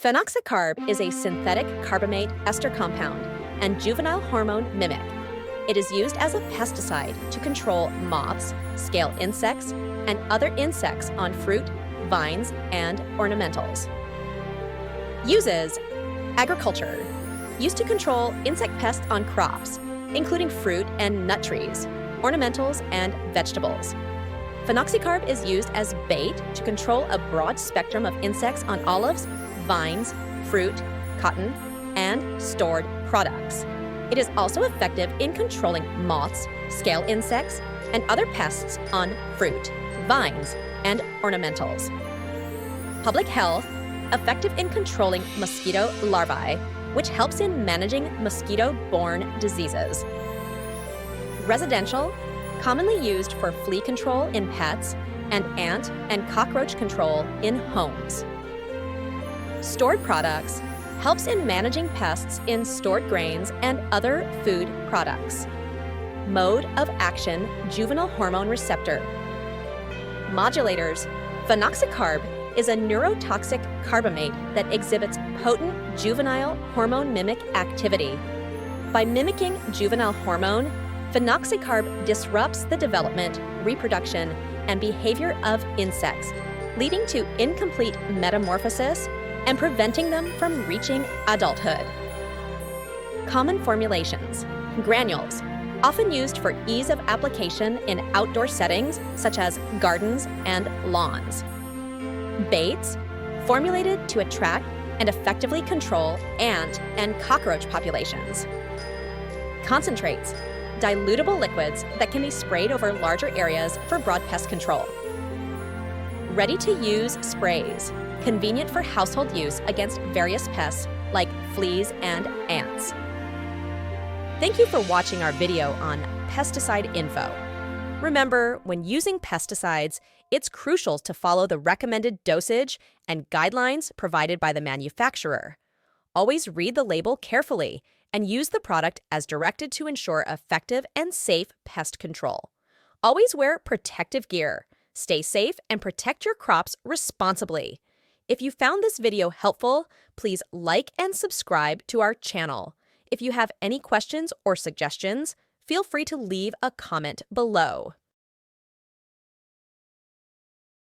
Fenoxycarb is a synthetic carbamate ester compound and juvenile hormone mimic. It is used as a pesticide to control moths, scale insects, and other insects on fruit, vines, and ornamentals. Uses: agriculture, used to control insect pests on crops, including fruit and nut trees, ornamentals, and vegetables. Fenoxycarb is used as bait to control a broad spectrum of insects on olives, vines, fruit, cotton, and stored products. It is also effective in controlling moths, scale insects, and other pests on fruit, vines, and ornamentals. Public health, effective in controlling mosquito larvae, which helps in managing mosquito-borne diseases. Residential, commonly used for flea control in pets and ant and cockroach control in homes. Stored products, helps in managing pests in stored grains and other food products. Mode of action: juvenile hormone receptor. Modulators: Fenoxycarb is a neurotoxic carbamate that exhibits potent juvenile hormone mimic activity. By mimicking juvenile hormone, Fenoxycarb disrupts the development, reproduction, and behavior of insects, leading to incomplete metamorphosis and preventing them from reaching adulthood. Common formulations: granules, often used for ease of application in outdoor settings such as gardens and lawns. Baits, formulated to attract and effectively control ant and cockroach populations. Concentrates, dilutable liquids that can be sprayed over larger areas for broad pest control. Ready-to-use sprays, convenient for household use against various pests like fleas and ants. Thank you for watching our video on pesticide info. Remember, when using pesticides, it's crucial to follow the recommended dosage and guidelines provided by the manufacturer. Always read the label carefully and use the product as directed to ensure effective and safe pest control. Always wear protective gear. Stay safe and protect your crops responsibly. If you found this video helpful, please like and subscribe to our channel. If you have any questions or suggestions, feel free to leave a comment below.